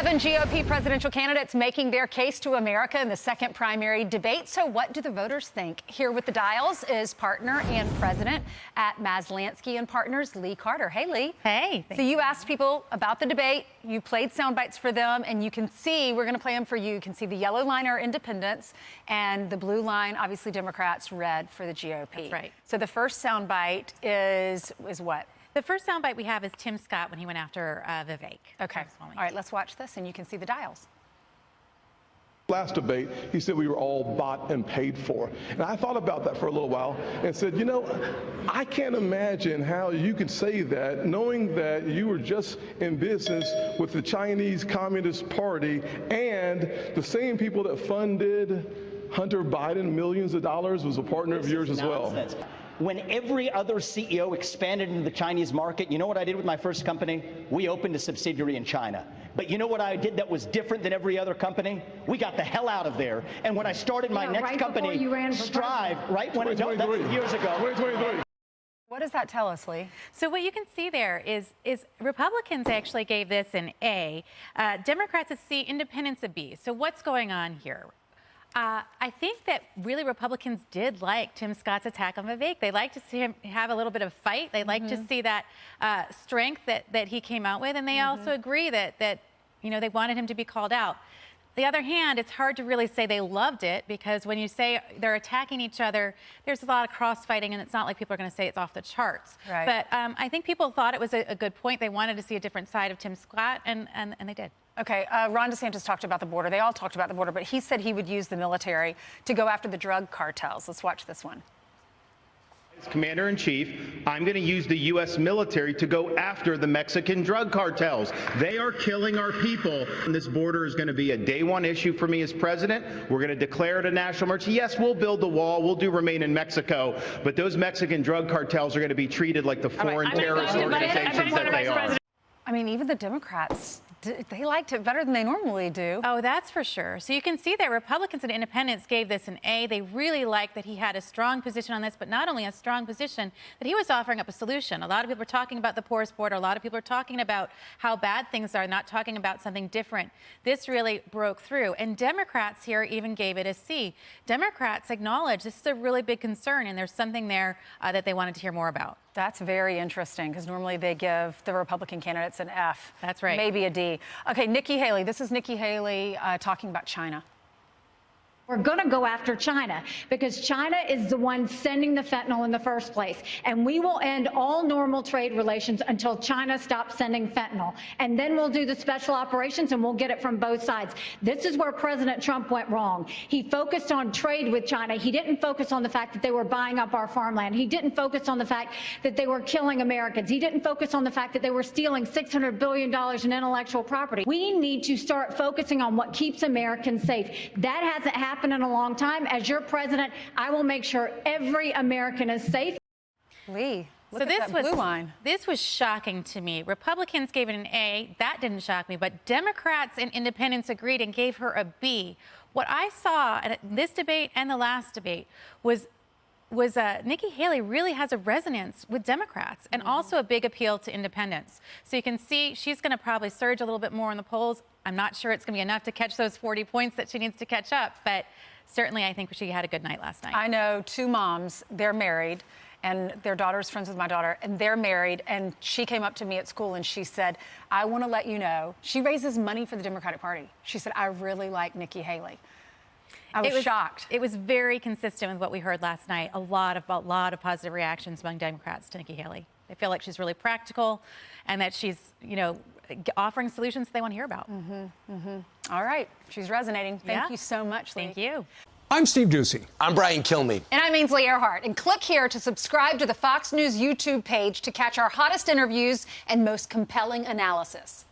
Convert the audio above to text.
7 GOP presidential candidates making their case to America in the second primary debate. So what do the voters think? Here with the dials is partner and president at Maslansky and Partners, Lee Carter. Hey, Lee. Hey. So you asked people about the debate. You played sound bites for them, and you can see, we're going to play them for you. You can see the yellow line are independents, and the blue line, obviously Democrats, red for the GOP. That's right. So the first sound bite is what? The first soundbite we have is Tim Scott when he went after Vivek. Okay. All right, let's watch this, and you can see the dials. Last debate, he said we were all bought and paid for. And I thought about that for a little while and said, you know, I can't imagine how you could say that knowing that you were just in business with the Chinese Communist Party and the same people that funded Hunter Biden millions of dollars was a partner of yours as well. When every other CEO expanded into the Chinese market, you know what I did with my first company? We opened a subsidiary in China. But you know what I did that was different than every other company? We got the hell out of there. And when I started my next company, Strive, right when it was years ago. 2023. What does that tell us, Lee? So what you can see there is Republicans actually gave this an A, Democrats a C, independents a B. So what's going on here? I think that really Republicans did like Tim Scott's attack on Vivek. They like to see him have a little bit of fight. They like to see that strength that he came out with, and they also agree that you know, they wanted him to be called out. The other hand, it's hard to really say they loved it, because when you say they're attacking each other, there's a lot of crossfighting, and it's not like people are going to say it's off the charts. Right. But I think people thought it was a good point. They wanted to see a different side of Tim Scott, and they did. Okay, Ron DeSantis talked about the border. They all talked about the border, but he said he would use the military to go after the drug cartels. Let's watch this one. As Commander-in-Chief, I'm going to use the U.S. military to go after the Mexican drug cartels. They are killing our people. And this border is going to be a day one issue for me as president. We're going to declare it a national emergency. Yes, we'll build the wall. We'll do remain in Mexico. But those Mexican drug cartels are going to be treated like the foreign terrorist organizations that they are. I mean, even the Democrats, they liked it better than they normally do. Oh, that's for sure. So you can see that Republicans and independents gave this an A. They really liked that he had a strong position on this, but not only a strong position, that he was offering up a solution. A lot of people are talking about the porous border. A lot of people are talking about how bad things are, not talking about something different. This really broke through. And Democrats here even gave it a C. Democrats acknowledge this is a really big concern, and there's something there that they wanted to hear more about. That's very interesting, because normally they give the Republican candidates an F. That's right. Maybe a D. Okay, Nikki Haley. This is Nikki Haley talking about China. We're going to go after China, because China is the one sending the fentanyl in the first place. And we will end all normal trade relations until China stops sending fentanyl. And then we'll do the special operations, and we'll get it from both sides. This is where President Trump went wrong. He focused on trade with China. He didn't focus on the fact that they were buying up our farmland. He didn't focus on the fact that they were killing Americans. He didn't focus on the fact that they were stealing $600 billion in intellectual property. We need to start focusing on what keeps Americans safe. That hasn't happened in a long time. As your president, I will make sure every American is safe. Lee, look So at that blue line. This was shocking to me. Republicans gave it an A. That didn't shock me. But Democrats and independents agreed and gave her a B. What I saw at this debate and the last debate was Nikki Haley really has a resonance with Democrats and also a big appeal to independents. So you can see she's going to probably surge a little bit more in the polls. I'm not sure it's going to be enough to catch those 40 points that she needs to catch up, but certainly I think she had a good night last night. I know two moms, they're married, and their daughter's friends with my daughter, and they're married, and she came up to me at school and she said, I want to let you know, she raises money for the Democratic Party. She said, I really like Nikki Haley. I was shocked. It was very consistent with what we heard last night. A lot of positive reactions among Democrats to Nikki Haley. They feel like she's really practical and that she's, you know, offering solutions they want to hear about. All right. She's resonating. Thank you so much, Lee. Thank you. I'm Steve Ducey. I'm Brian Kilmeade. And I'm Ainsley Earhart. And click here to subscribe to the Fox News YouTube page to catch our hottest interviews and most compelling analysis.